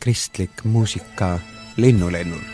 kristlik muusika linnulennul.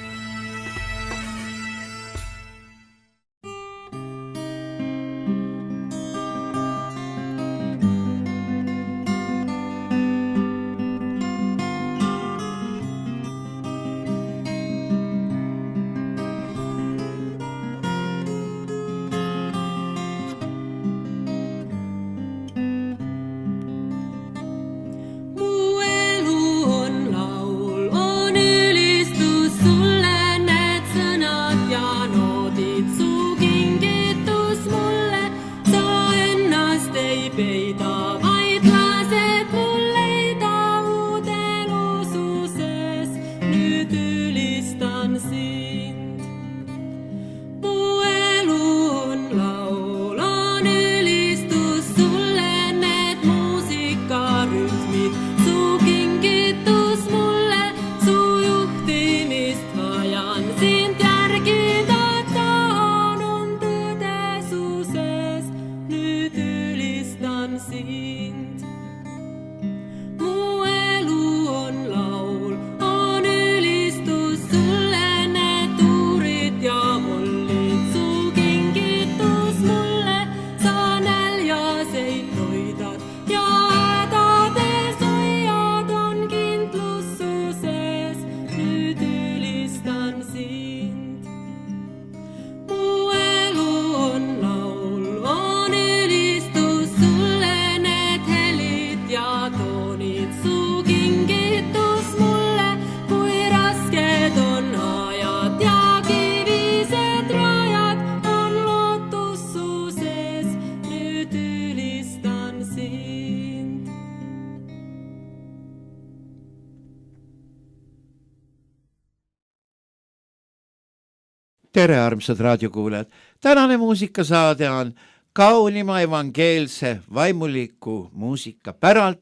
Tere, armsad raadiokuulajad! Tänane muusikasaade on kaunima evangeelse vaimuliku muusika päralt.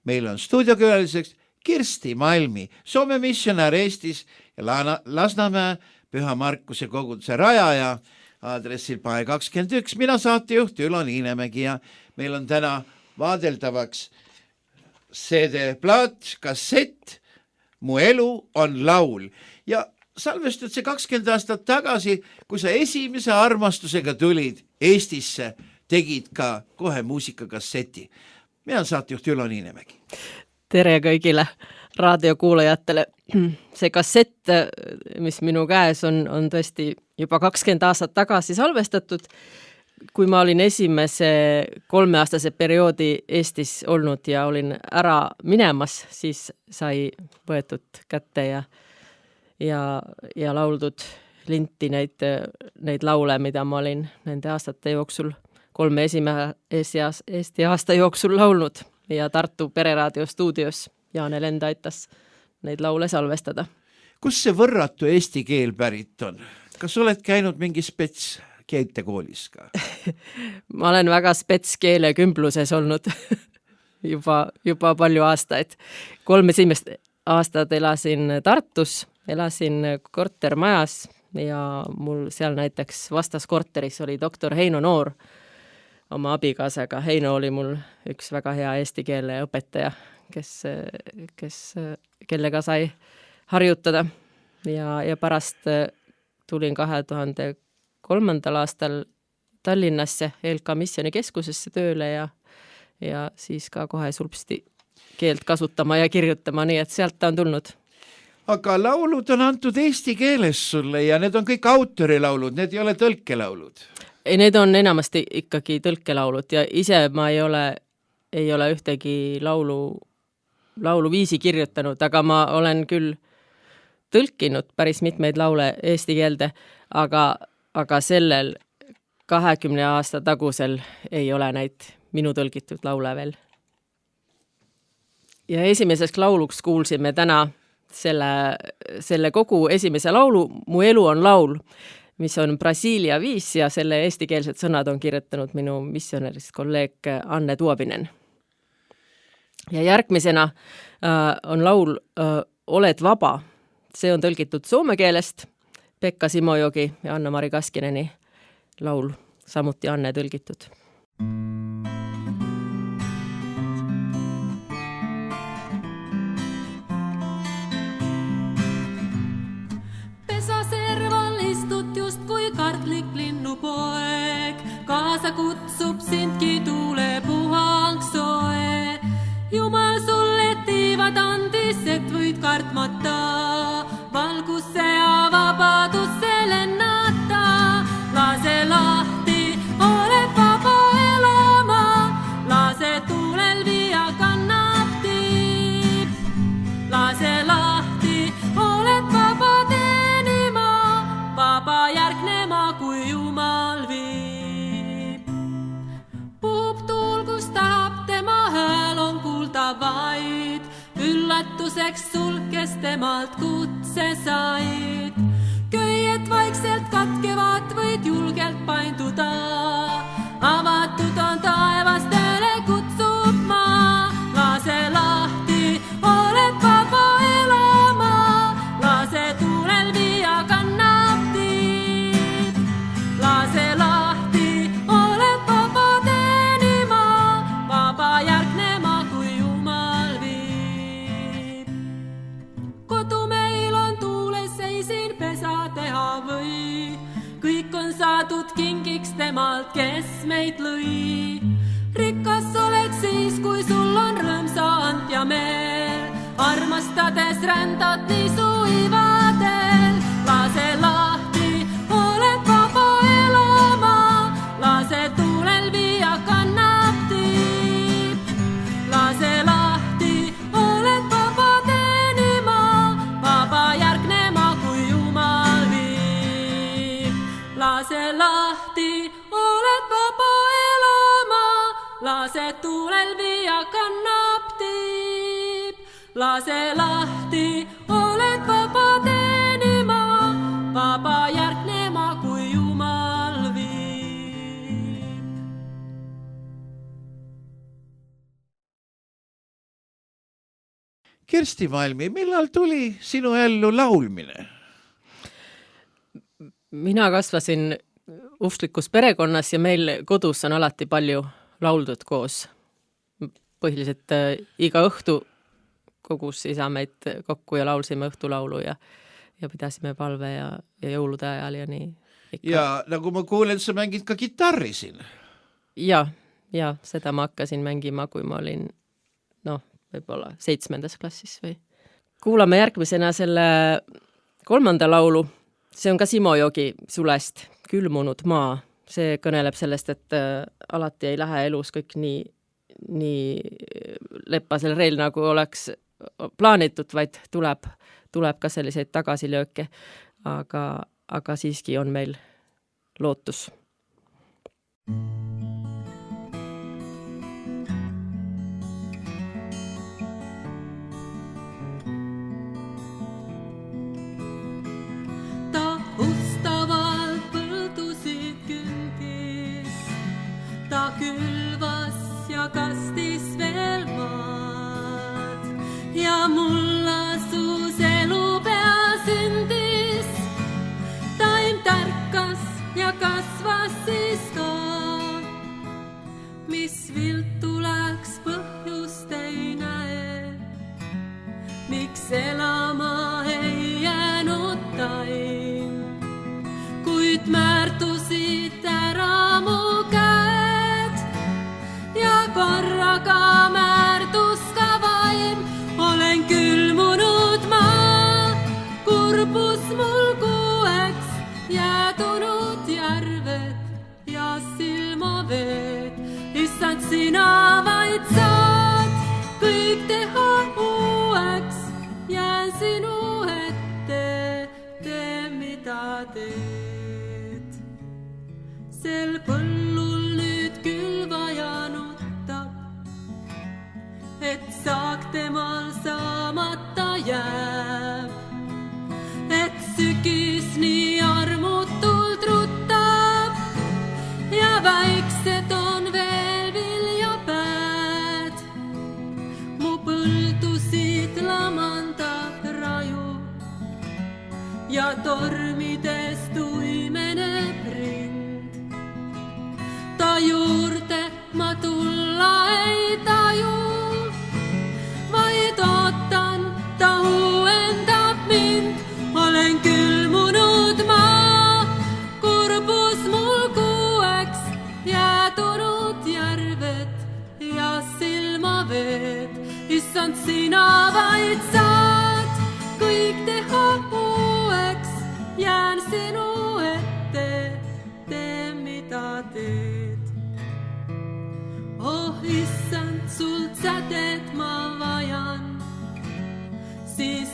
Meil on stuudiokülaliseks Kirsti Malmi, Soome missionär Eestis ja Lasnamäe Püha Markuse koguduse rajaja aadressil Pae 21. Mina saatejuht Ülo Niinemägi ja meil on täna vaadeldavaks CD-plaat, kassett Mu elu on laul ja salvestud see 20 aastat tagasi, kui sa esimese armastusega tulid Eestisse, tegid ka kohe muusikakasseti. Mina on saatejuht Ülo Niinemägi. Tere kõigile raadiokuulajatele. See kassett, mis minu käes on tõesti juba 20 aastat tagasi salvestatud. Kui ma olin esimese 3-aastase perioodi Eestis olnud ja olin ära minemas, siis sai võetud kätte ja lauldud linti neid laule, mida ma olin nende aastate jooksul 3 Eesti aasta jooksul laulnud ja Tartu Pereraadio stuudios Jaane Lend aitas neid laule salvestada. Kus see võrratu eesti keel pärit on? Kas oled käinud mingi keeltekoolis ka? Ma olen väga spetskeele kümbluses olnud juba palju aastaid. 3 esimest aastat elasin Tartus, elasin kortermajas ja mul seal näiteks vastas korteris oli doktor Heino Noor oma abikaasaga. Heino oli mul üks väga hea eesti keele õpetaja, kellega sai harjutada ja pärast tulin 2003. aastal Tallinnasse ELKA missioonikeskusesse tööle ja siis ka kohe sulpsti keelt kasutama ja kirjutama, nii et sealt ta on tulnud. Aga laulud on antud eesti keeles sulle ja need on kõik autorilaulud, need ei ole tõlkelaulud. Ei, need on enamasti ikkagi tõlkelaulud ja ise ma ei ole ühtegi lauluviisi kirjutanud, aga ma olen küll tõlkinud päris mitmeid laule eesti keelde, aga sellel 20 aasta tagusel ei ole neid minu tõlgitud laule veel. Ja esimeseks lauluks kuulsime täna selle kogu esimese laulu Mu elu on laul, mis on Brasiilia viis ja selle eestikeelsed sõnad on kirjutanud minu missionärist kolleeg Anne Tuovinen. Ja järgmisena on laul Oled vaba. See on tõlgitud soome keelest, Pekka Simojogi ja Anna-Mari Kaskineni laul, samuti Anne tõlgitud. kutsub sindki tuulepuhang soe. Jumal sulle tiivad andis, et võid kartmata valgusse ja vabadusse lennata. Lase lahti, oled vaba elama, lase tuulel viia kannab tiib. Lase lahti, oled vaba teenima, vaba järgnema, kui Jumal viib. Puhub tuul, kus tahab, tema hääl on kuulda vaid, üllatuseks sul, kes temalt kutse said. Köied vaikselt katkevad, võid julgelt painduda, avatud on taevastele kutsub maa. Lase lahti, oled vaba elama, lase tuulel viia kannab tiib. Lase lahti, oled vaba teenima, vaba järgnema, kui Jumal viib. Kodu meil on tuules, ei siin pesa teha või, kõik on saadud kingiks temalt, kes meid lõi. Rikas oled siis, kui sul on rõõmsa and ja meel, armastades rändad nii suivadel. Lase lahti, oled vaba elama, lase tuulel viia kannab tiib. Lase lahti, oled vaba teenima, vaba järgnema, kui Jumal viib. Lase lahti, oled vaba elama, lase tuulel viia kannab tiib. Lase lahti, oled vaba teenima, vaba järgnema, kui Jumal viib. Kirsti Malmi, millal tuli sinu ellu laulmine? Mina kasvasin usklikus perekonnas ja meil kodus on alati palju lauldud koos. Põhiliselt iga õhtu kogus isa meid kokku ja laulsime õhtulaulu ja pidasime palve ja jõulude ajal ja nii. Ja nagu ma kuulen, sa mängid ka kitarri siin. Ja seda ma hakkasin mängima, kui ma olin võib-olla 7. klassis või. Kuulame järgmisena selle 3. laulu. See on ka Simo Jogi sulest Külmunud maa. See kõneleb sellest, et alati ei lähe elus kõik nii leppasel reel, nagu oleks plaanitud, vaid tuleb ka selliseid tagasilööke. Aga siiski on meil lootus. Ta külvas ja kastis veel maad ja mullasus elupea sündis. Taim tärkas ja kasvas siis ka, mis viltu läks, põhjust ei näe. Miks elama ei jäänud taim, kuid määrtusid ära mu käed ja korraga määrdus ka vaim. Olen külmunud maa, kurbus mul kuueks, jäädunud järved ja silmaveed. Issand, sina vaid saad kõik teha uueks, jään sinu ette, tee mida teed. Sel põllul nüüd külvaja nutab, et saak temal saamata jääb. Et sügis nii armutult rutab ja väiksed on veel viljapäed. Mu põldusid lamandab raju ja tormidest uimeneb rind. Ta juurde ma tulla ei taju, vaid ootan, ta uuendab mind. Olen külmunud maa, kurbus mul kuueks, jääd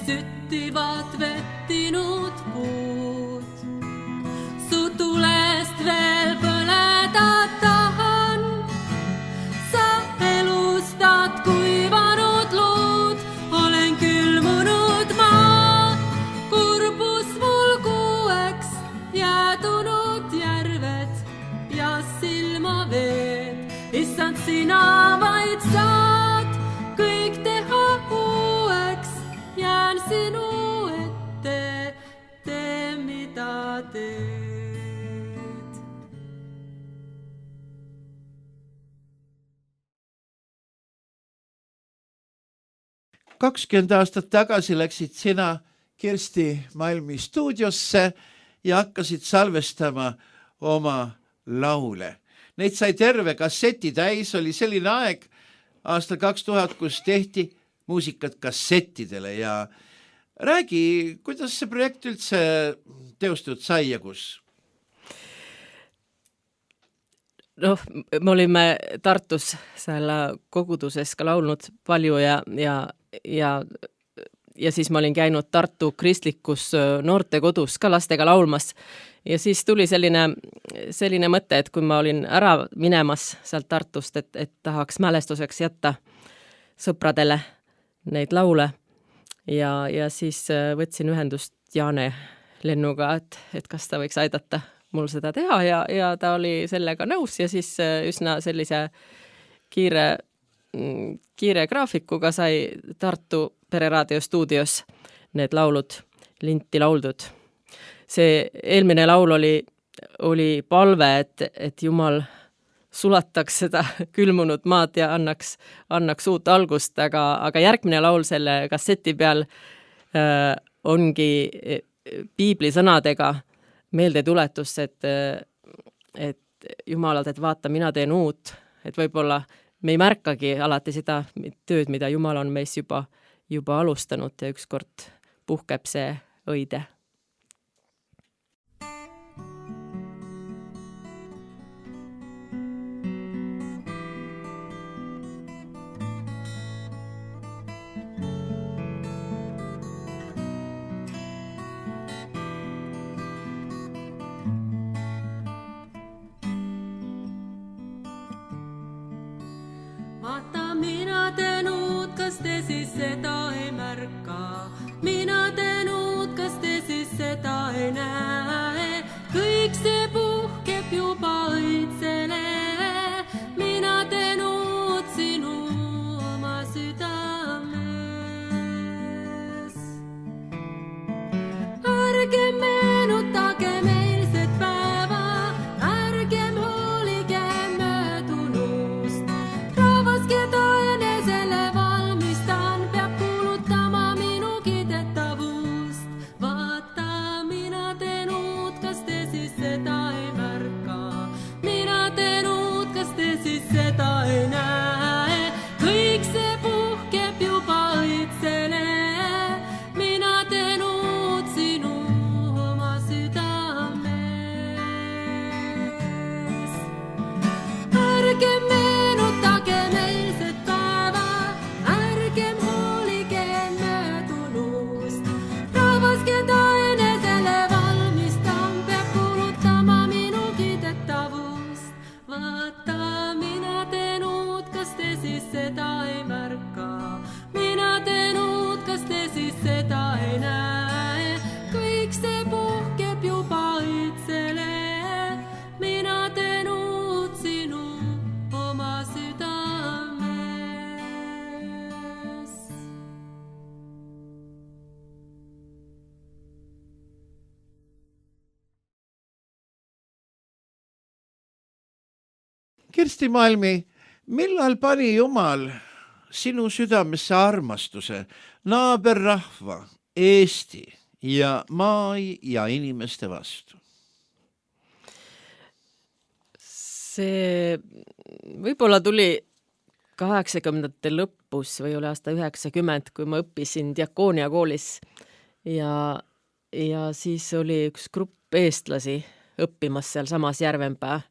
süttivad vettinud puud. Su tulest veel põleda tahan, sa elustad kuivanud luud, olen külmunud maa, kurbus mul kuueks, jäädunud järved ja silmaveed. Issand, sina vaid saad kõik teha uueks, jään sinu ette, tee mida teed. 20 aastat tagasi läksid sina Kirsti Malmi stuudiosse ja hakkasid salvestama oma laule. Neid sai terve kasseti täis, oli selline aeg aastal 2000, kus tehti muusikat kassettidele ja räägi, kuidas see projekt üldse teostatud sai ja kus? Noh, me olime Tartus seal koguduses ka laulnud palju ja siis ma olin käinud Tartu kristlikus noortekodus ka lastega laulmas ja siis tuli selline mõte, et kui ma olin ära minemas sealt Tartust, et tahaks mälestuseks jätta sõpradele neid laule ja siis võtsin ühendust Jaane Lennuga, et kas ta võiks aidata mul seda teha ja ta oli sellega nõus ja siis üsna sellise kiire graafikuga sai Tartu Pereraadio stuudios need laulud linti lauldud. See eelmine laul oli palve, et Jumal sulataks seda külmunud maad ja annaks uut algust, aga järgmine laul selle kasseti peal ongi piibli sõnadega meeldetuletus, et Jumalalt, et vaata, mina teen uut, et võib-olla me ei märkagi alati seda tööd, mida Jumal on meis juba alustanud ja ükskord puhkeb see õide. Vaata, mina teen uut, kas te siis seda ei märka? Mina teen uut, kas te siis seda ei näe? Kõik see puhkeb juba õitsele. Mina teen uut sinu oma südames. Ärgem meenutagem eilset päeva, ärgem hooligem möödunust. Keda enesele valmistan, peab kuulutama minu kiidetavust. Vaata, mina teen uut, kas te siis seda ei märka? Mina teen uut, kas te siis seda ei näe? Kõik see puhkeb juba õitsele. Mina teen uut sinu oma südames. Ärgem meenutagem eilset päeva, ärgem hooligem möödunust. Rahvas, keda enesele valmistan, peab kuulutama minu kiidetavust. Vaata, mina teen uut, kas te siis seda ei märka? Mina teen uut, kas te siis seda ei näe? Kõik see puhkeb juba õitsele. Mina teen uut sinu oma südames. Kirsti Malmi, millal pani Jumal sinu südamesse armastuse naaberrahva, Eesti ja maa ja inimeste vastu? See võib-olla tuli 80-ndate lõpus või oli aasta 90, kui ma õppisin Diakoonia koolis ja siis oli üks grupp eestlasi õppimas seal samas Järvenpää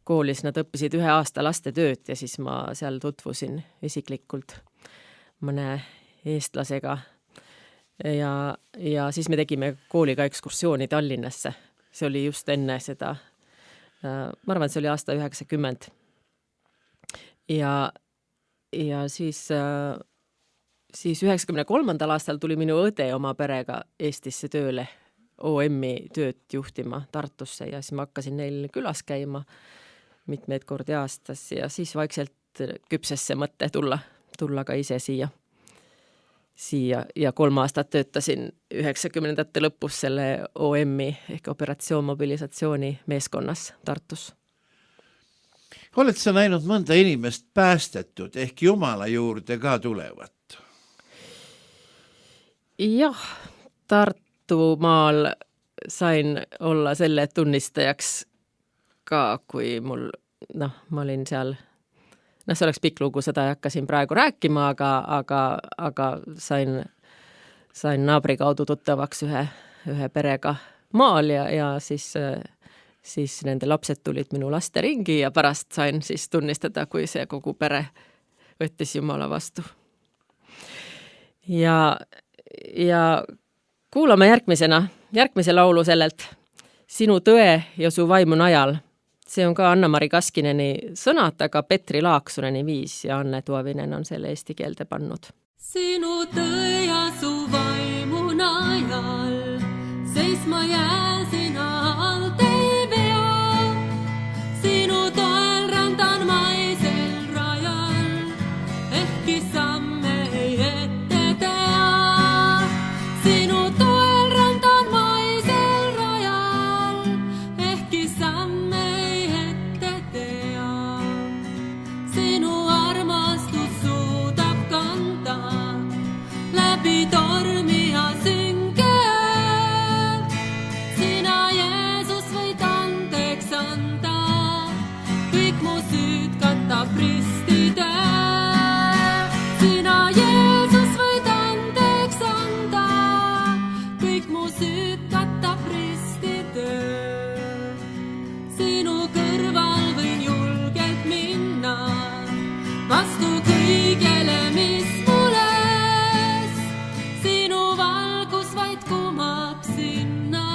koolis. Nad õppisid 1 aasta lastetööd ja siis ma seal tutvusin isiklikult mõne eestlasega ja siis me tegime kooliga ekskursiooni Tallinnasse. See oli just enne seda, ma arvan, et see oli aasta 90. Ja siis 93. aastal tuli minu õde oma perega Eestisse tööle OM-i tööd juhtima Tartusse ja siis ma hakkasin neil külas käima mitmeid kordi aastas ja siis vaikselt küpses see mõte tulla ka ise siia ja 3 aastat töötasin 90. lõpus selle OM-i ehk operatsioon mobilisatsiooni meeskonnas Tartus. Oled sa näinud mõnda inimest päästetud ehk Jumala juurde ka tulevat? Jah, Tartumaal sain olla selle tunnistajaks ka, kui mul, ma olin seal, see oleks pikk lugu, seda ei hakka siin praegu rääkima, aga sain naabri kaudu tuttavaks ühe perega maal ja siis nende lapsed tulid minu lasteringi ja pärast sain siis tunnistada, kui see kogu pere võttis Jumala vastu. Ja kuulame järgmise laulu sellelt Sinu tõe ja su vaimu najal. See on ka Anna-Mari Kaskineni sõnad, aga Petri Laaksuneni viis ja Anne Tuovinen on selle eesti keelde pannud. Sinu tõe ja su vaimu najal seisma jää sina alt ei vea. Sinu toel randan maisel rajal ehkki samme ei ette tea. Sinu toel randan maisel rajal ehkki samme ei ette tea. Sinu armastus suudab kanda läbi tormi ja synke. Sina Jeesus võid andeks anda, kõik mu süüd katab risti töö. Sina Jeesus võid andeks anda, kõik mu süüd katab risti töö. Sinu kõrval võin julgelt minna vastu kõigele, mis mules. Sinu valgus vaid kumab sinna,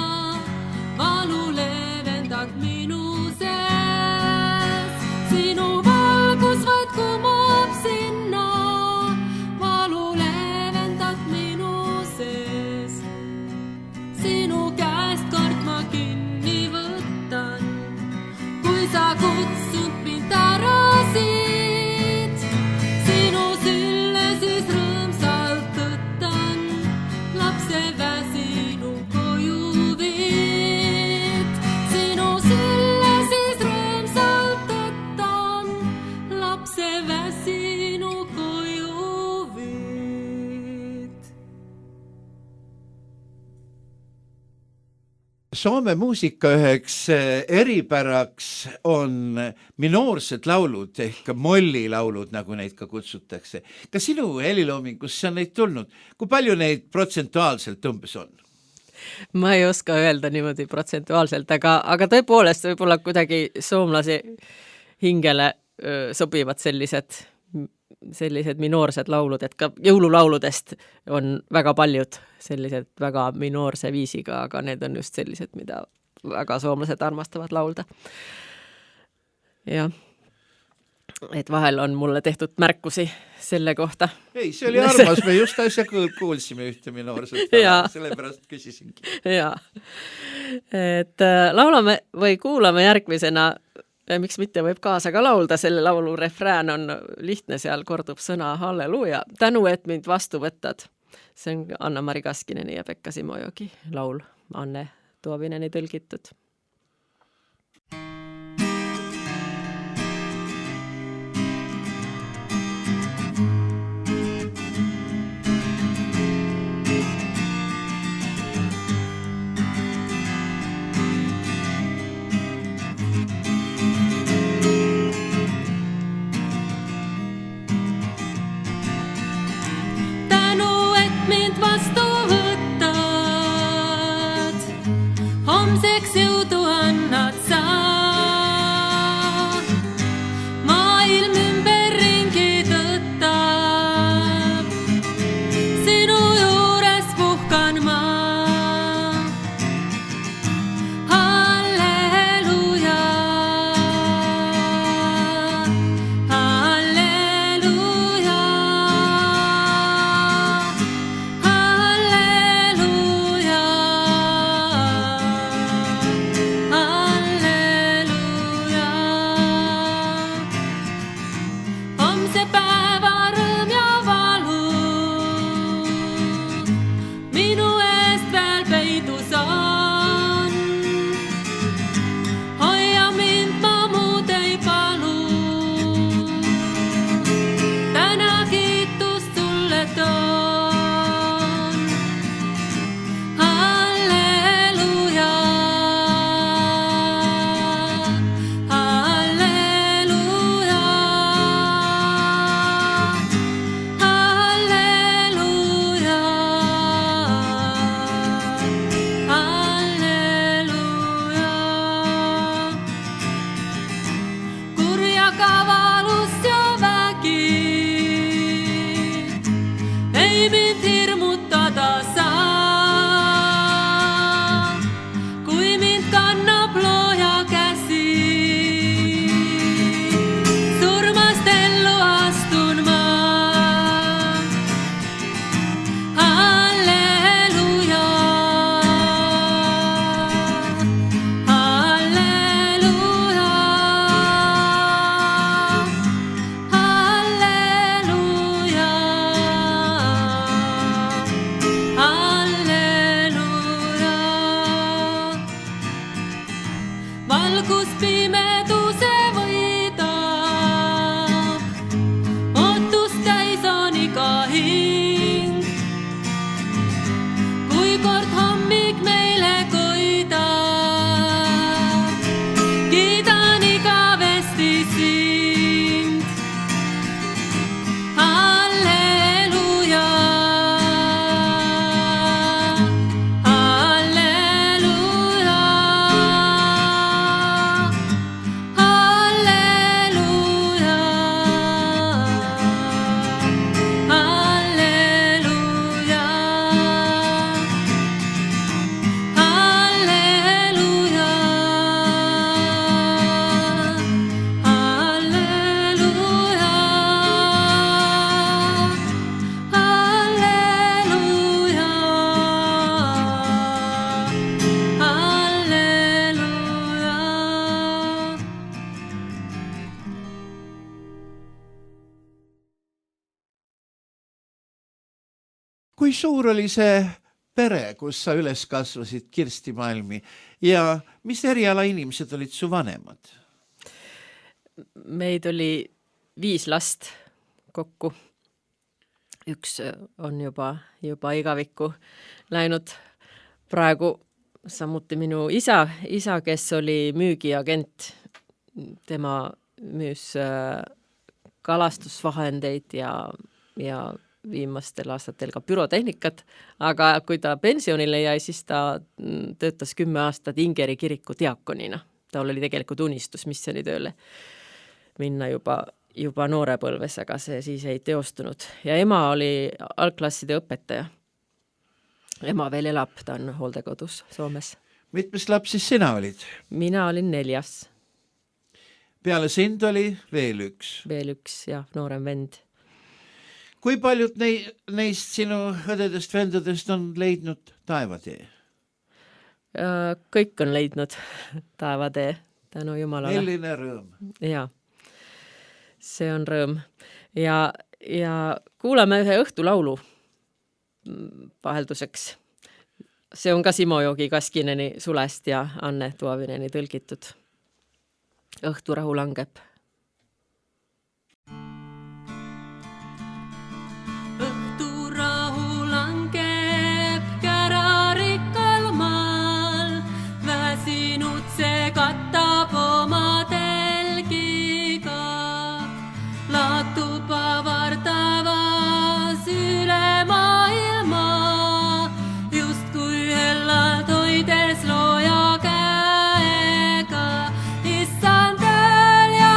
valu leevendad minu sees. Sinu valgus vaid kumab sinna, valu leevendad minu sees. Sinu käest kord ma kinni võtan, kui sa kutsud mind ära siit. Sinu sülle siis rõõmsalt võtan, lapse väsinu koju viid. Sinu sülle siis rõõmsalt võtan, lapse väsinu koju viid. Soome muusika üheks eripäraks on minoorsed laulud ehk mollilaulud, nagu neid ka kutsutakse. Ka sinu heliloomingusse on neid tulnud. Kui palju neid protsentuaalselt umbes on? Ma ei oska öelda niimoodi protsentuaalselt, aga tõepoolest võib-olla kuidagi soomlasi hingele sobivad sellised minoorsed laulud, et ka jõululauludest on väga paljud sellised väga minoorse viisiga, aga need on just sellised, mida väga soomlased armastavad laulda. Jah, et vahel on mulle tehtud märkusi selle kohta. Ei, see oli armas, me just asja kuulsime ühte minoorset, sellepärast küsisingi. Jaa, et laulame või kuulame järgmisena, miks mitte võib kaasa ka laulda, selle laulu refrään on lihtne, seal kordub sõna halleluuja. Tänu, et mind vastu võtad. See on Anna-Mari Kaskineni ja Pekka Simojogi laul, Anne Tuovineni tõlgitud. Homseks jõudu annad sa, maailm ümberringi tõttab. Sinu juures puhkab suur oli see pere, kus sa üles kasvasid, Kirsti Malmi, ja mis eriala inimesed olid su vanemad? Meid oli 5 last kokku. Üks on juba igavikku läinud. Praegu samuti minu isa, kes oli müügiagent. Tema müüs kalastusvahendeid ja viimastel aastatel ka pürotehnikat, aga kui ta pensionile jäi, siis ta töötas 10 aastat Ingeri kiriku diakonina. Tal oli tegelikult unistus missioonitööle minna juba noorepõlves, aga see siis ei teostunud. Ja ema oli algklasside õpetaja. Ema veel elab, ta on hooldekodus Soomes. Mitmes lapsis sina olid? Mina olin 4. Peale sind oli veel üks? Veel üks, jah, noorem vend. Kui paljud neist sinu õdedest vendadest on leidnud taevatee? Kõik on leidnud taevatee, tänu Jumalale. Milline rõõm. Jaa, see on rõõm. Ja kuulame ühe õhtulaulu vahelduseks. See on ka Simo Joogi Kaskineni Sulest ja Anne Tuovineni tõlgitud. Õhturahu langeb. Kattab oma telgiga, laatub avardavas üle maailma, justkui hellalt hoides looja käega. Issand ööl ja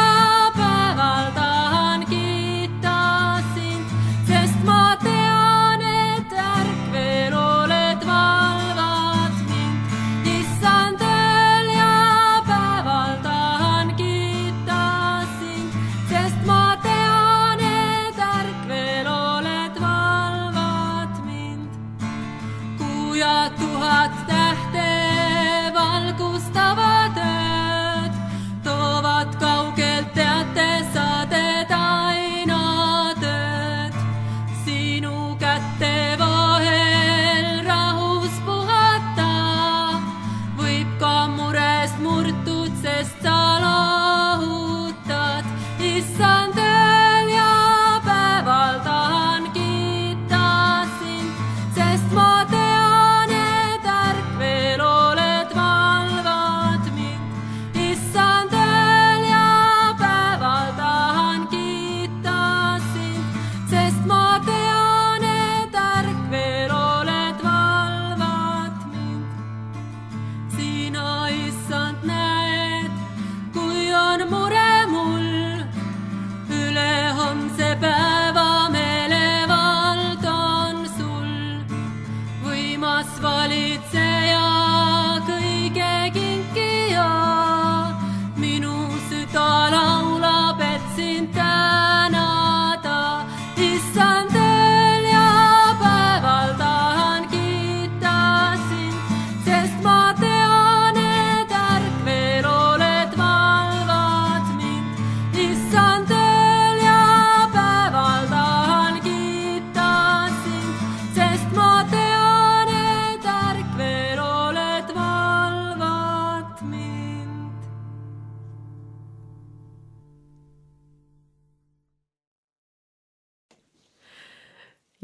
päeval tahan kiita sind, sest ma tean, et ärk veel oled valvad mind. Issand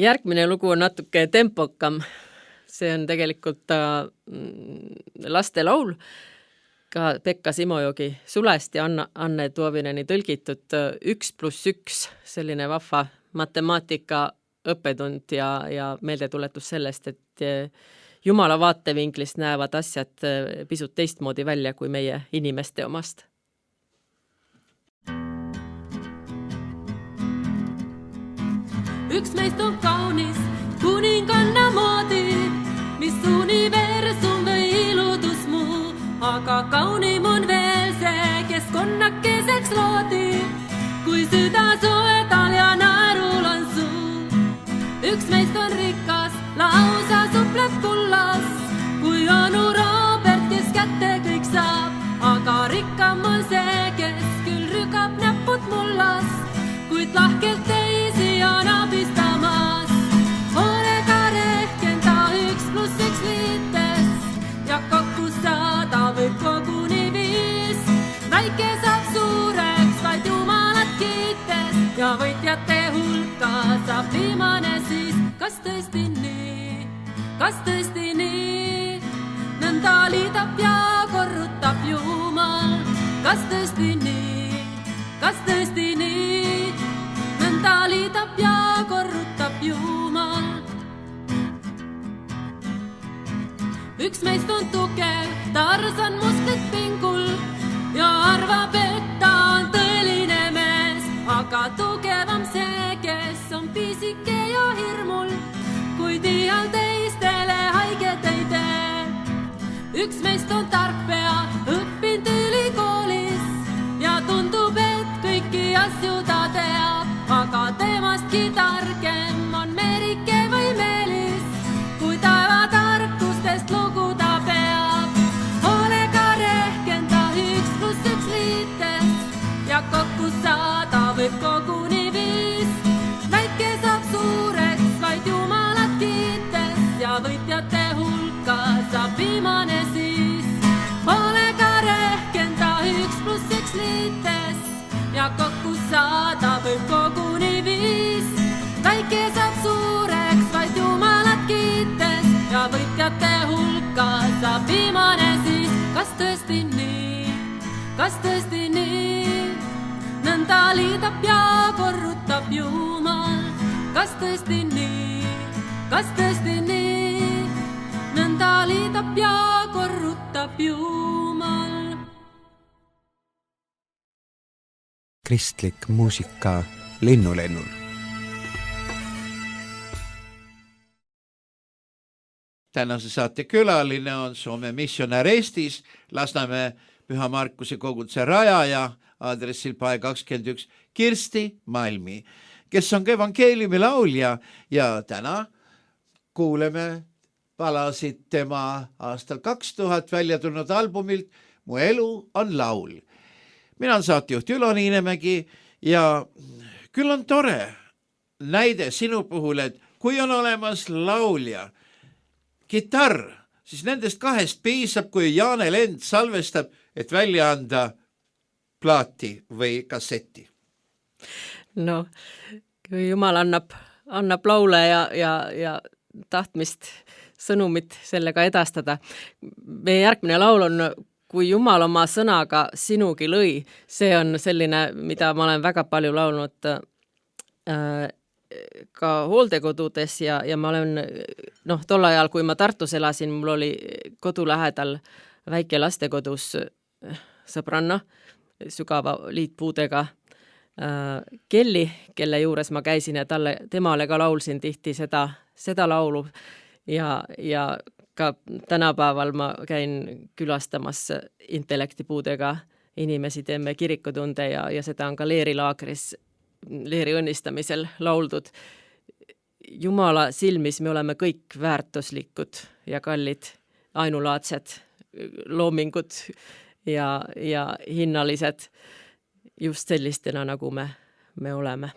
Järgmine lugu on natuke tempokam. See on tegelikult lastelaul, ka Pekka Simojoogi Sulest ja Anne Tuovineni tõlgitud 1+1, selline vahva matemaatika õppetund ja meeldetuletus sellest, et Jumala vaatevinklist näevad asjad pisut teistmoodi välja kui meie inimeste omast. Üks meist on kaunis, kuninganna moodi, mis universum või iludus muu, aga kaunim on veel see, kes konnakeseks loodi, kui süda soedal ja naerul on suu. Üks meist on rikas, lausa supleb kullas, kui onu Robert, kes kätte kõik saab, aga rikkam on see, kes küll rügab näpud mullas, kuid lahkelt teisi on abistamas. Ole kare kas tõesti nii, kas tõesti nii, nõnda liidab ja korrutab Jumal, kas tõesti nii, kas tõesti nii, nõnda liidab ja korrutab Jumal. Üks meist on tugev, Tarzan musklit pingul ja arvab, et ta on tõeline mees, aga tugevam see, kes on pisike ja hirmul, kuid iial teistele haiget ei tee. Üks meist on tark pea, õppinud ülikoolis ja tundub, et kõiki asju ta teab, aga temastki targem on Merike või Meelis, kui taeva tarkustest lugu ta peab. Ole ka rehkenda 1+1 liites ja kokku saada võib koguni 5. Väike saab suureks vaid Jumalat kiites ja võitjate hulka saab viimane siis. Ole ka rehkenda 1+1 liites ja kokku saada võib koguni 5. Väike saab suureks vaid Jumalat kiites ja võitjate hulka saab viimane siis. Kas tõesti nii, kas tõesti nii, nõnda liidab ja korrutab Jumal. Kas tõesti nii, kas tõesti nii, nõnda liidab ja korrutab Jumal. Kristlik muusika Linnulennul. Tänase saate külaline on Soome missionär Eestis, Lasnamäe Püha Markuse koguduse rajaja aadressil Pae 21 Kirsti Malmi, kes on ka evangeeliumi laulja ja täna kuuleme palasid tema aastal 2000 välja tulnud albumilt Mu elu on laul. Mina olen saatejuht Ülo Niinemägi ja küll on tore näide sinu puhul, et kui on olemas laulja, kitarr, siis nendest kahest piisab, kui Jaane Lend salvestab, et välja anda plaati või kasseti. No, kui Jumal annab laule ja tahtmist sõnumit sellega edastada. Meie järgmine laul on Kui Jumal oma sõnaga sinugi lõi. See on selline, mida ma olen väga palju laulnud ka hooldekodudes ja ma olen, tol ajal, kui ma Tartus elasin, mul oli kodu lähedal väike lastekodus sõbranna, sügava liitpuudega Kelli, kelle juures ma käisin ja temale ka laulsin tihti seda laulu ja ka tänapäeval ma käin külastamas intellektipuudega inimesi, teeme kirikutunde ja seda on ka leerilaagris leeri õnnistamisel lauldud. Jumala silmis me oleme kõik väärtuslikud ja kallid, ainulaadsed loomingud ja hinnalised just sellistena, nagu me oleme.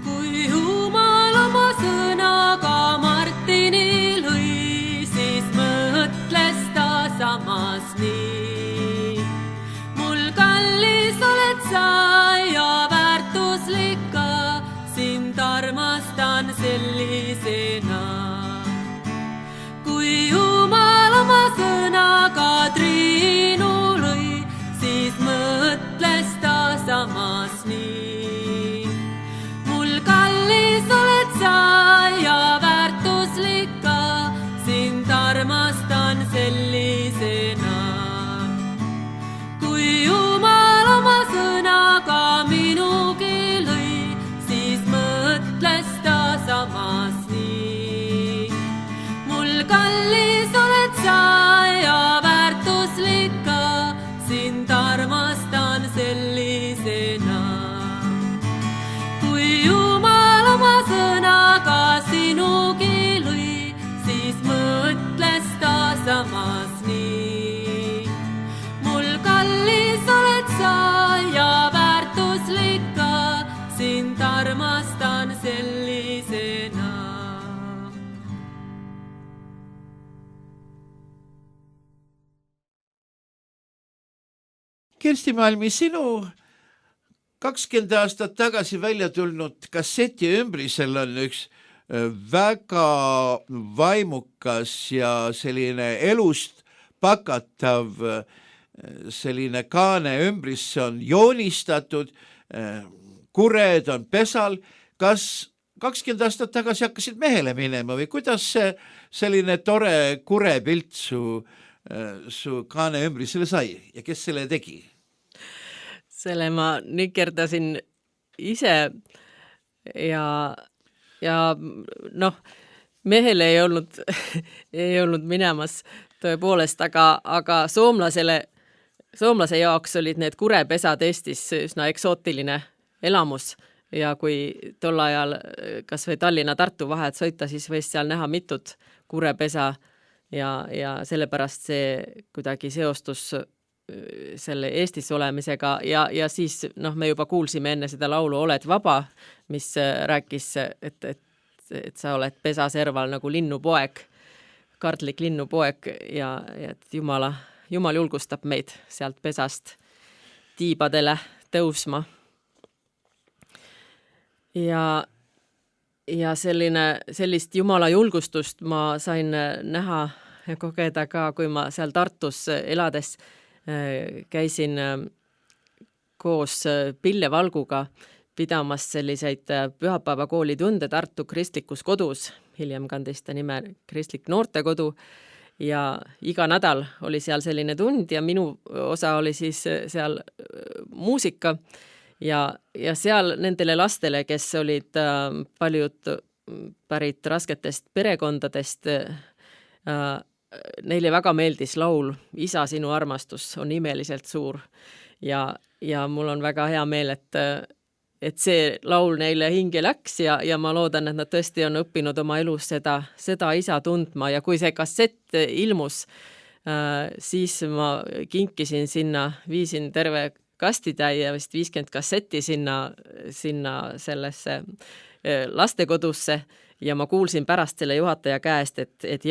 Kui Jumal oma sõnaga Martini lõi, siis mõtles ta samas nii. Mul kallis oled sa ja väärtuslik ka, sind armastan sellisena. Kui Jumal oma sõnaga Triinu lõi, siis mõtles ta samas nii. Mul kallis oled sa ja väärtuslik ka, sind armastan sellisena. Kui Jumal oma sõnaga minugi lõi, siis mõtles ta samas nii. Mul kallis oled sa ja väärtuslik ka, sind armastan sellisena. Kui Jumal oma sõnaga sinugi lõi, siis mõtles ta samas nii. Mul kallis oled sa ja väärtuslik ka, sind armastan sellisena. Kirsti Malmi, sinu 20 aastat tagasi välja tulnud kasseti ümbrisel on üks väga vaimukas ja selline elust pakatav selline kaane ümbris, see on joonistatud, kured on pesal. Kas 20 aastat tagasi hakkasid mehele minema või kuidas see selline tore kurepilt su kaane ümbrisele sai ja kes selle tegi? Selle ma nikerdasin ise ja noh, mehele ei olnud minemas tõepoolest, aga soomlase jaoks olid need kurepesad Eestis üsna eksootiline elamus ja kui tol ajal kas või Tallinna-Tartu vahet sõita, siis võis seal näha mitut kurepesa ja sellepärast see kuidagi seostus selle Eestis olemisega ja siis me juba kuulsime enne seda laulu Oled vaba, mis rääkis, et sa oled pesaserval nagu linnupoeg, kardlik linnupoeg ja et Jumal julgustab meid sealt pesast tiibadele tõusma. Ja sellist Jumala julgustust ma sain näha ja kogeda ka, kui ma seal Tartus elades käisin koos Pille Valguga pidamas selliseid pühapäevakooli tunde Tartu kristlikus kodus, hiljem kandis ta nime Kristlik noortekodu ja iga nädal oli seal selline tund ja minu osa oli siis seal muusika ja seal nendele lastele, kes olid paljud pärit rasketest perekondadest, neile väga meeldis laul Isa, sinu armastus on imeliselt suur ja mul on väga hea meel, et see laul neile hinge läks ja ma loodan, et nad tõesti on õppinud oma elus seda isa tundma ja kui see kassett ilmus, siis ma kinkisin sinna, viisin terve kastitäie, vist 50 kassetti sinna sellesse lastekodusse ja ma kuulsin pärast selle juhataja käest, et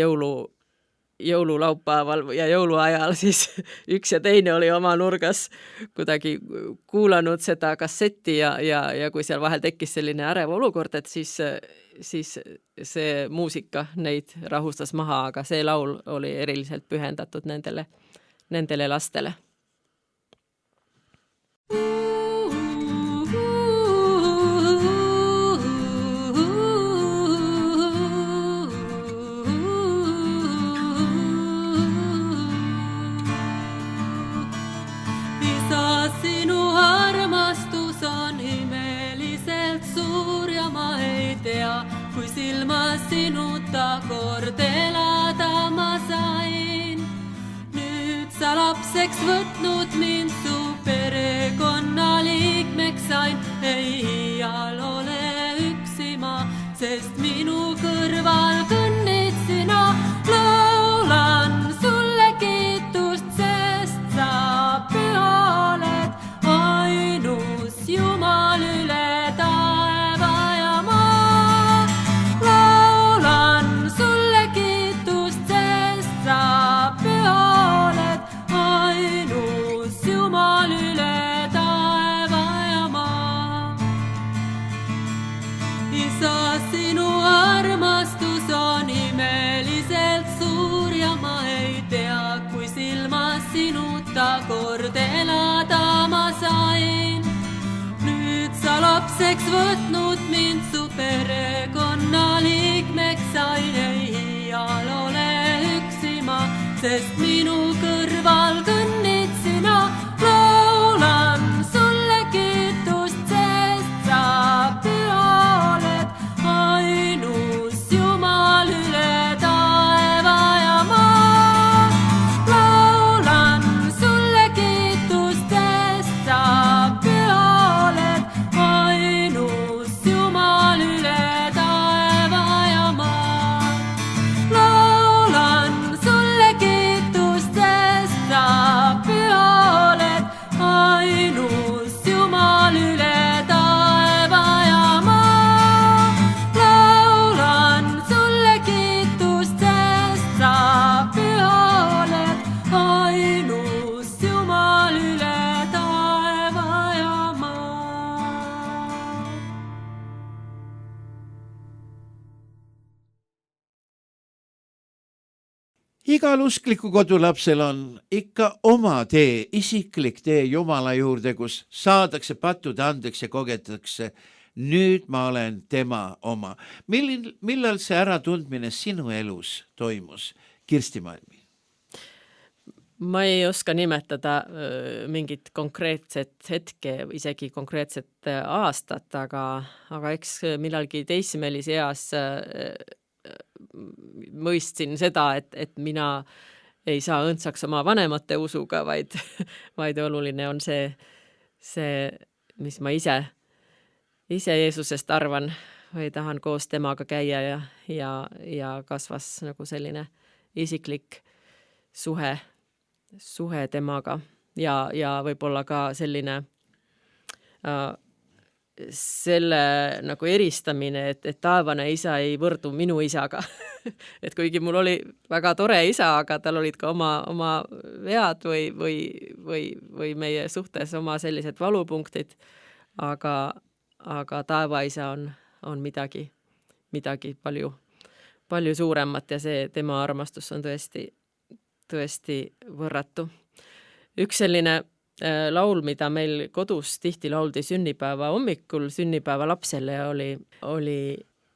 jõululaupäeval ja jõuluajal siis üks ja teine oli oma nurgas kuidagi kuulanud seda kassetti ja kui seal vahel tekkis selline ärev olukord, et siis see muusika neid rahustas maha, aga see laul oli eriliselt pühendatud nendele lastele. Kui silma sinuta kord elada ma sain. Nüüd sa lapseks võtnud mind su perekonna liikmeks sain. Ei iial ole üksi ma, sest minu kõrval kõnnid sina. Laulan sulle kiitust, sest sa püha oled, ainus Jumal üle taeva ja maa. Sinuta kord elada ma sain. Nüüd sa lapseks võtnud mind su perekonna liikmeks sain. Ei iial ole üksi ma, sest minu kõrval kõnnid sina. Laulan sulle kiitust, sest sa püha oled, ainus Jumal üle taeva ja maa. Laulan sulle kiitust. Igal uskliku kodulapsel on ikka oma tee, isiklik tee Jumala juurde, kus saadakse pattude andeks ja kogetakse, nüüd ma olen tema oma. Millal see äratundmine sinu elus toimus, Kirsti Malmi? Ma ei oska nimetada mingit konkreetset hetke, isegi konkreetset aastat, aga eks millalgi teismelise eas mõistsin seda, et mina ei saa õndsaks oma vanemate usuga, vaid oluline on see, mis ma ise Jeesusest arvan või tahan koos temaga käia ja kasvas nagu selline isiklik suhe temaga ja võib-olla ka selline selle nagu eristamine, et taevane isa ei võrdu minu isaga. Et kuigi mul oli väga tore isa, aga tal olid ka oma vead või meie suhtes oma sellised valupunktid, aga taevaisa on midagi palju suuremat ja see tema armastus on tõesti võrratu. Üks selline laul, mida meil kodus tihti lauldi sünnipäeva hommikul sünnipäeva lapsele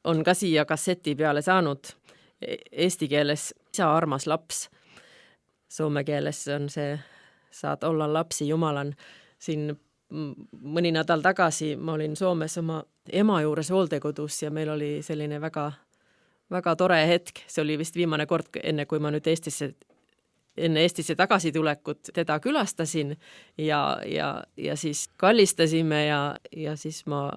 on ka siia kasseti peale saanud eesti keeles Isa armas laps. Soome keeles on see saad olla lapsi Jumalan. Siin mõni nädal tagasi ma olin Soomes oma ema juures hooldekodus ja meil oli selline väga, väga tore hetk. See oli vist viimane kord, enne kui ma nüüd enne Eestisse tagasi tulekut teda külastasin ja siis kallistasime ja siis ma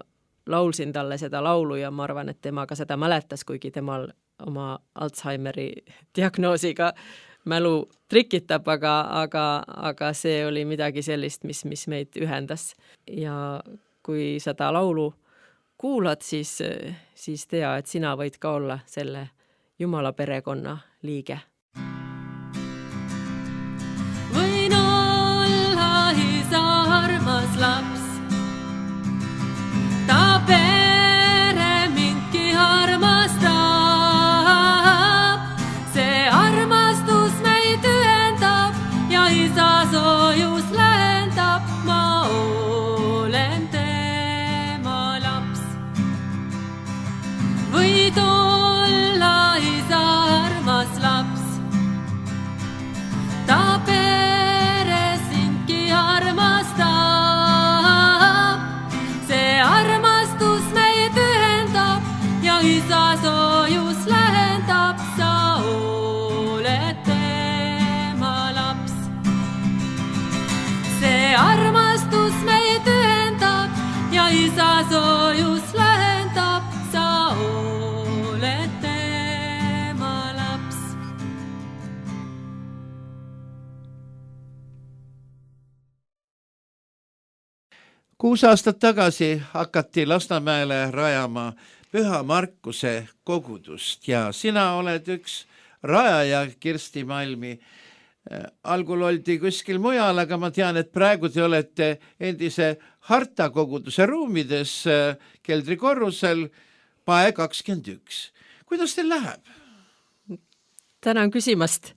laulsin talle seda laulu ja ma arvan, et tema ka seda mäletas, kuigi temal oma Alzheimeri diagnoosiga mälu trikitab, aga see oli midagi sellist, mis meid ühendas. Ja kui seda laulu kuulad, siis tea, et sina võid ka olla selle Jumala perekonna liige. Võin olla isa armas laps, ta pere mindki armastab. See armastus meid ühendab ja isa soojus lähendab. Ma olen tema laps. Võid olla isa armas laps, ta pere sindki armastab. See armastus meid ühendab ja isa soojus lähendab. Sa oled tema laps. See armastus meid ühendab ja isa soojus lähendab. Sa oled tema laps. Kuus aastat tagasi hakati Lasnamäele rajama Püha Markuse kogudust ja sina oled üks rajaja, Kirsti Malmi. Algul oldi kuskil mujal, aga ma tean, et praegu te olete endise Harta koguduse ruumides keldrikorrusel Pae 21. Kuidas teil läheb? Tänan küsimast.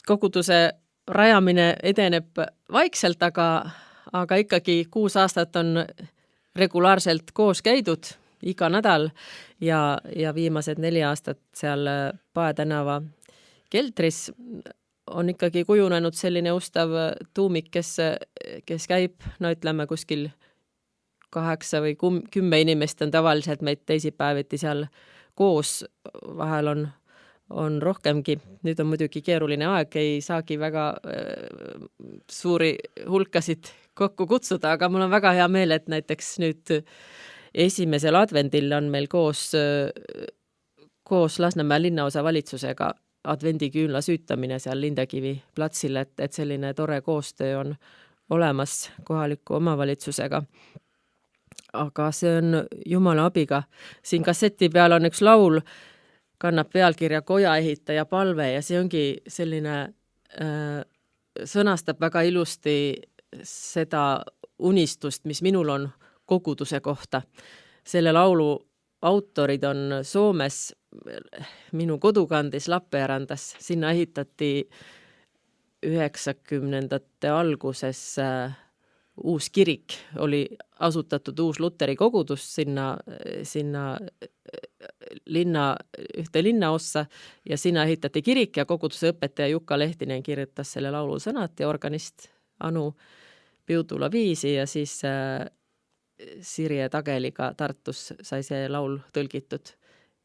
Koguduse rajamine edeneb vaikselt, aga ikkagi 6 aastat on regulaarselt koos käidud iga nädal ja viimased 4 aastat seal Pae tänava keldris on ikkagi kujunenud selline ustav tuumik, kes käib, no ütleme kuskil 8 või 10 inimest on tavaliselt meid teisipäeviti seal koos, vahel on rohkemgi. Nüüd on muidugi keeruline aeg, ei saagi väga suuri hulkasid kokku kutsuda, aga mul on väga hea meel, et näiteks nüüd esimesel advendil on meil koos Lasnamäe linnaosa valitsusega advendiküünla süütamine seal Lindekivi platsil, et selline tore koostöö on olemas kohaliku omavalitsusega. Aga see on Jumala abiga. Siin kasseti peal on üks laul, kannab pealkirja Kojaehitaja palve ja see ongi selline, sõnastab väga ilusti seda unistust, mis minul on koguduse kohta. Selle laulu autorid on Soomes minu kodukandis Lappeenrannas, sinna ehitati 90ndate alguses uus kirik, oli asutatud uus Luteri kogudus sinna ühte linnaossa ja sinna ehitati kirik ja koguduse õpetaja Jukka Lehtinen kirjutas selle laulu sõnad ja organist Anu Piudula viisi ja siis Sirje Tageliga Tartus sai see laul tõlgitud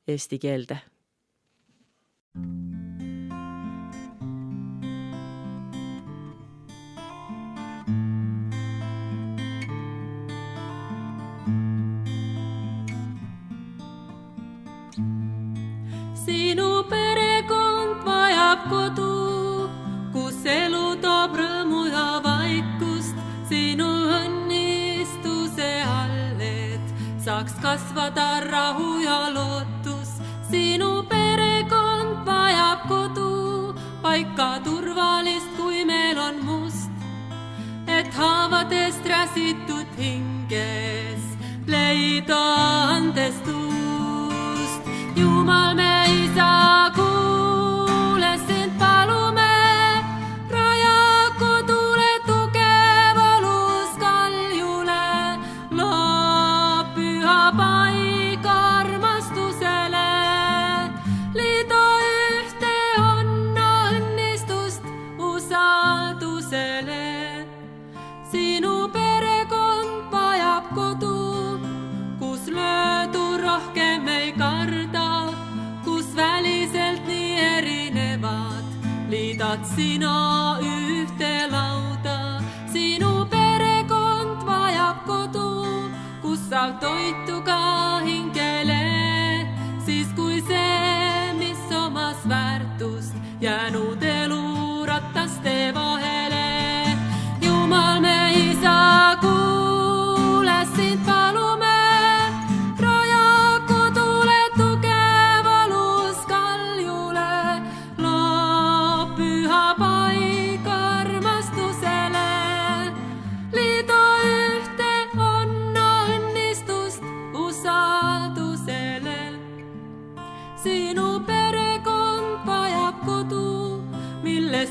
eesti keelde. Sinu perekond vajab kodu, kus elu toob rõõmu ja vaikust sinu õnnistuse all, et saaks kasvada rahu ja lootus. Sinu perekond vajab kodu, paika turvalist, kui meil on must, et haavadest räsitud hinges leida andestust. Jumal me isa, kuule sind palume, raja kodule tugevalus kaljule, loo püha paika armastusele, liidu ühte onna õnnistust usaldusele. Sinu perekond vajab kodu, kus löödu rohkem ei karda, väliselt nii erinevad, liidad sina ühte lauda. Sinu perekond vajab kodu, kus saab toitu ka hingele, siis kui see, mis omas väärtust, jäänud elu rataste vahele. Jumal me isa, kuule sind palume,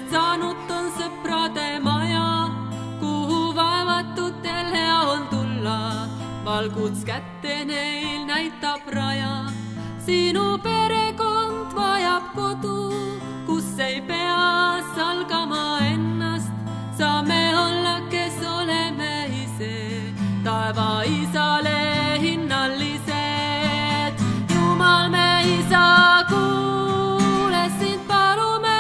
saanud on sõprade maja, kuhu vaevatutel hea on tulla, valguts kätte neil näitab raja. Sinu perekond vajab kodu, kus ei pea salgama ennast, saame olla, kes oleme ise, taeva isale hinnalised. Jumal me isa, kuule sind palume,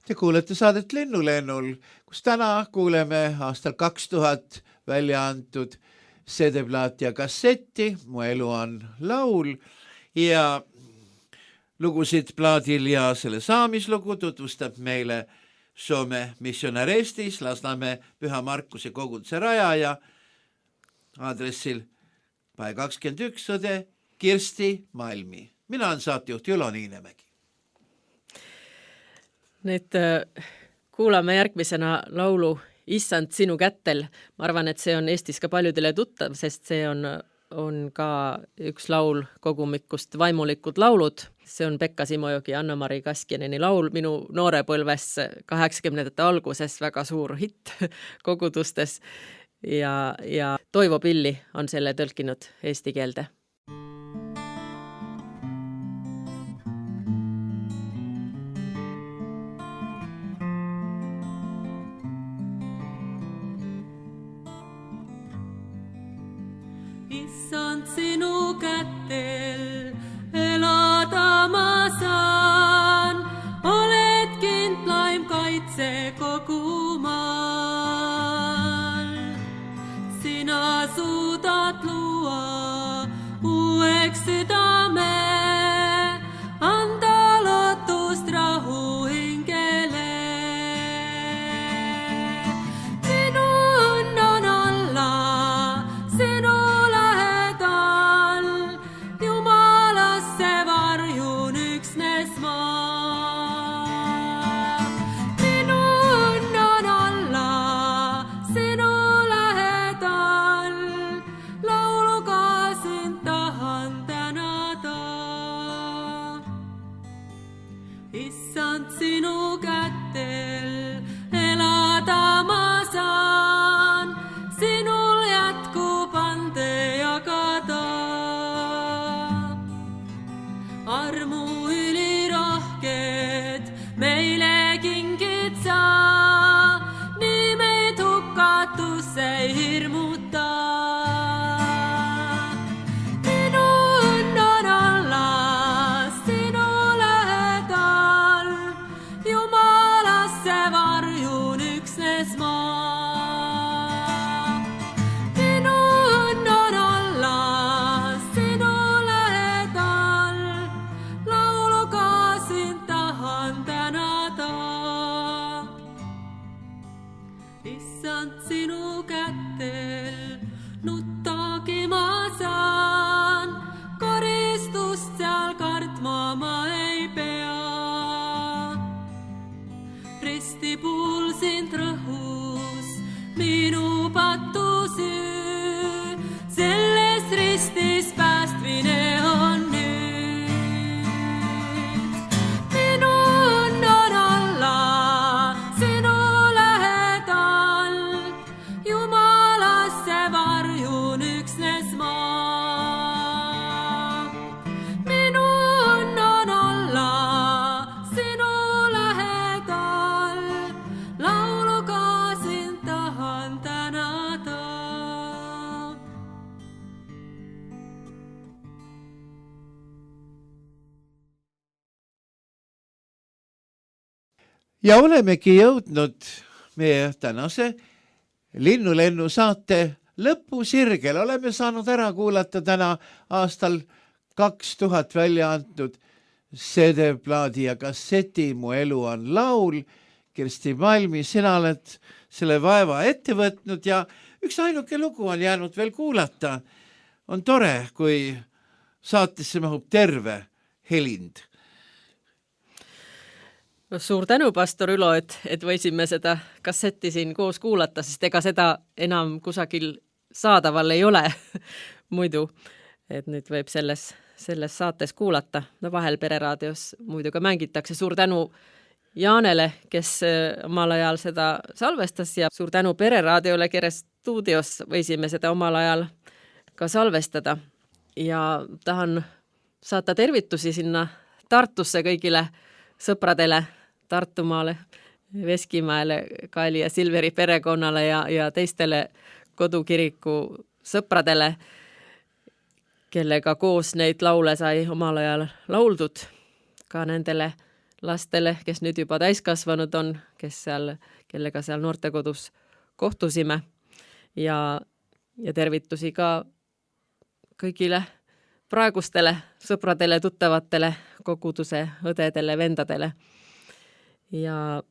Te kuulete saadet Linnulennul, kus täna kuuleme aastal 2000 välja antud CD-plaati ja kassetti Mu elu on laul ja lugusid plaadil ja selle saamislugu tutvustab meile Soome missionär Eestis, Lasnamäe Püha Markuse koguduse rajaja aadressil Pae 21 õde Kirsti Malmi. Mina olen saatejuht Julo Niinemägi. Nüüd kuulame järgmisena laulu Issand sinu kättel. Ma arvan, et see on Eestis ka paljudele tuttav, sest see on ka üks laul kogumikust Vaimulikud laulud. See on Pekka Simojogi ja Anna-Mari Kaskjaneni laul minu noorepõlves 80ndate alguses väga suur hitt kogudustes ja Toivo Pilli on selle tõlkinud eesti keelde. Issand sinu kättel elada ma saan, oled kindlaim kaitse kogu maal. Sina suudad luua uueks südame, anda lootust rahu hingele. issand, sinu kätel elada ma saan, sinul jätkub ande jagada. Armu ülirohked meile kingid sa, nii meid hukatus ei hirmuta. Minu õnn on olla sinu lähedal, Jumalasse varjun üksnes ma. Minu õnn on olla sinu lähedal, lauluga sind tahan tänada. Issand, sinu kätel nuttagi ma saan, karistust seal kartma ma ei pea. Risti puul sind rõhus minu patu süü, selles ristis päästmine on nüüd. Minu õnn on olla sinu lähedal, Jumalasse varjun üksnes ma. Minu õnn on olla sinu lähedal, lauluga sind tahan tänada. ja olemegi jõudnud meie tänase Linnulennu saate lõpusirgel. Oleme saanud ära kuulata täna aastal 2000 välja antud CD-plaadi ja kasseti Mu elu on laul. Kirsti Malmi, sina oled selle vaeva ette võtnud ja üks ainuke lugu on jäänud veel kuulata. On tore, kui saatesse mahub terve helind. No, suur tänu, pastor Ülo, et võisime seda kasseti siin koos kuulata, sest ega seda enam kusagil saadaval ei ole muidu, et nüüd võib selles saates kuulata. No vahel Pereraadios muidu ka mängitakse. Suur tänu Jaanele, kes omal ajal seda salvestas ja suur tänu Pereraadiole, kelle stuudios võisime seda omal ajal ka salvestada. Ja tahan saata tervitusi sinna Tartusse kõigile sõpradele, Tartumaale, Veskimäele, Kaili ja Silveri perekonnale ja teistele kodukiriku sõpradele, kellega koos neid laule sai omal ajal lauldud, ka nendele lastele, kes nüüd juba täiskasvanud on, kellega seal noortekodus kohtusime ja tervitusi ka kõigile praegustele sõpradele, tuttavatele, koguduse õdedele, vendadele. Ja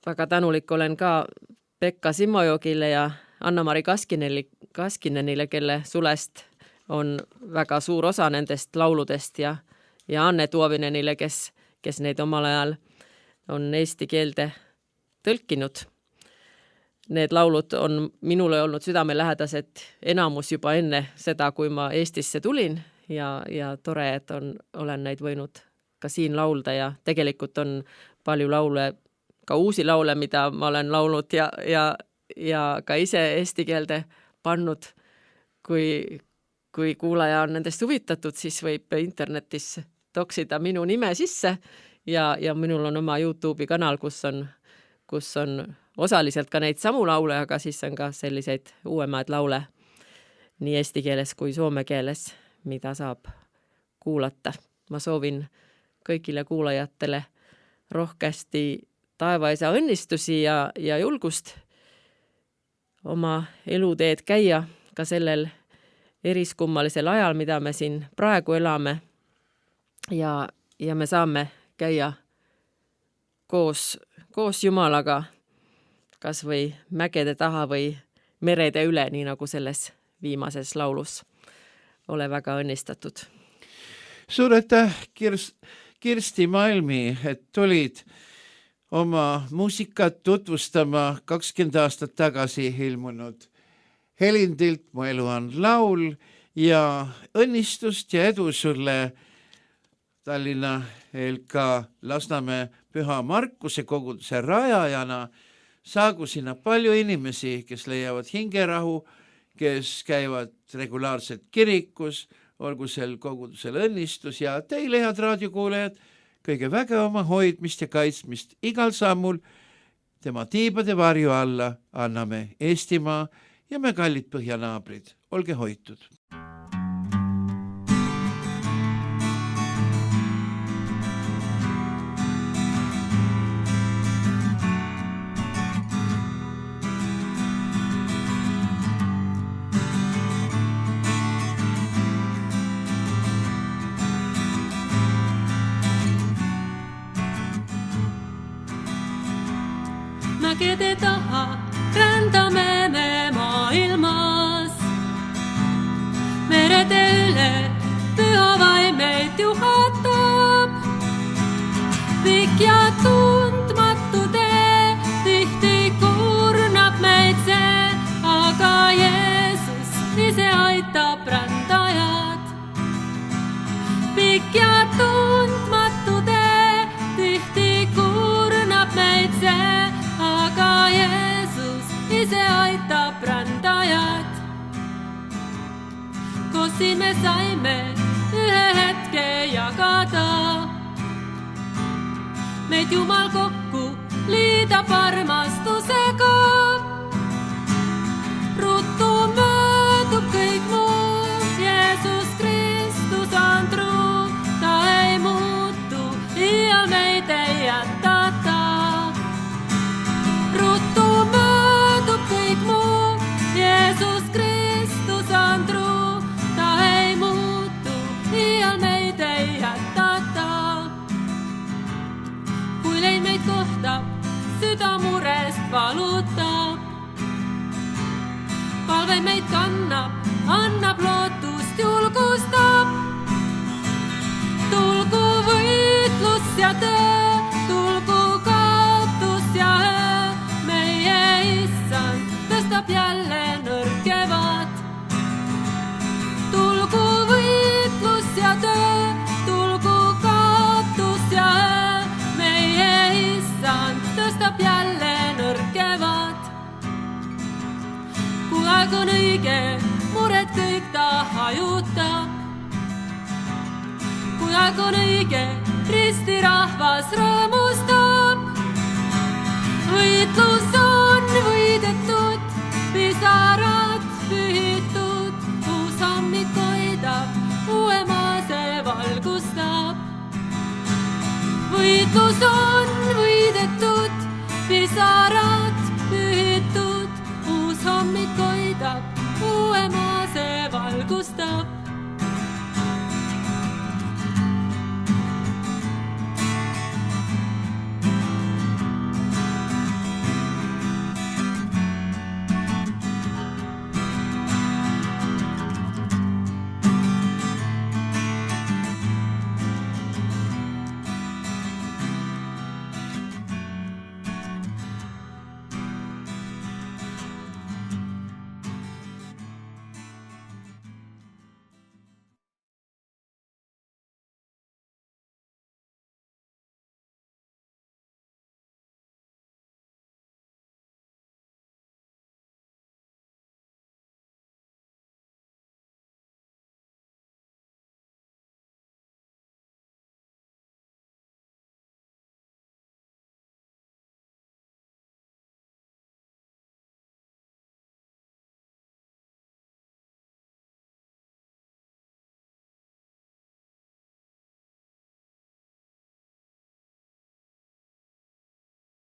väga tänulik olen ka Pekka Simojogile ja Anna-Mari Kaskinenile, kelle sulest on väga suur osa nendest lauludest ja Anne Tuovinenile, kes neid omal ajal on eesti keelde tõlkinud. Need laulud on minule olnud südamelähedased enamus juba enne seda, kui ma Eestisse tulin ja tore, et olen neid võinud ka siin laulda ja tegelikult on palju laule, ka uusi laule, mida ma olen laulnud ja ka ise eesti keelde pannud. Kui kuulaja on nendest huvitatud, siis võib internetis toksida minu nime sisse ja minul on oma YouTube'i kanal, kus on osaliselt ka neid samu laule, aga siis on ka selliseid uuemaid laule nii eesti keeles kui soome keeles, mida saab kuulata. Ma soovin kõigile kuulajatele rohkesti taevaisa õnnistusi ja julgust oma eluteed käia ka sellel eriskummalisel ajal, mida me siin praegu elame ja me saame käia koos Jumalaga kas või mägede taha või merede üle, nii nagu selles viimases laulus. Ole väga õnnistatud. Suur aitäh, Kirsti Malmi, et tulid oma muusikat tutvustama 20 aastat tagasi ilmunud Helindilt Mu elu on laul ja õnnistust ja edu sulle Tallinna LK Lasnamäe Püha Markuse koguduse rajajana saagu sinna palju inimesi, kes leiavad hingerahu, kes käivad regulaarselt kirikus, olgu sel kogudusel õnnistus ja teile, head raadiokuulajad, kõige vägevama hoidmist ja kaitsmist igal sammul tema tiibade varju alla anname Eestimaa ja me kallid põhjanaabrid. Olge hoitud! Mägede taha rändame me maailmas. Merede üle püha vaim meid juhatab. Pikk ja tundmatu tee, tihti kurnab meid see, aga Jeesus ise aitab rändajad. Pikk ja tundmatu tee, tihti kurnab meid see, aga Jeesus ise aitab rändajad. Koos siin me saime ühe hetke jagada. Meid Jumal kokku liidab armastusega. Ruttu möödub kõik muu, Jeesus Kristus on truu. Ta ei muutu, iial meid ei jäta ta. Ruttu möödub kõik muu, Jeesus Kristus on truu. Ta ei muutu, iial meid ei jäta ta. Kui leid meid kohtab, süda murest valutab. Palve meid kannab, annab lootust, julgustab. Tulgu võitlus ja töö, tulgu kaotus ja öö. Meie Issand tõstab jälle nõrkevad. Tulgu võitlus ja töö, tulgu kaotus ja öö. Meie Issand tõstab jälle nõrkevad. Kui aeg on õige, mured kõik ta hajutab. Kui aeg on õige, ristirahvas rõõmustab. Võitlus on võidetud, pisarad pühitud. Uus hommik hoidab, uue maa see valgustab. Võitlus on võidetud, pisarad pühitud. Uus hommik hoidab, uue maa see valgustab.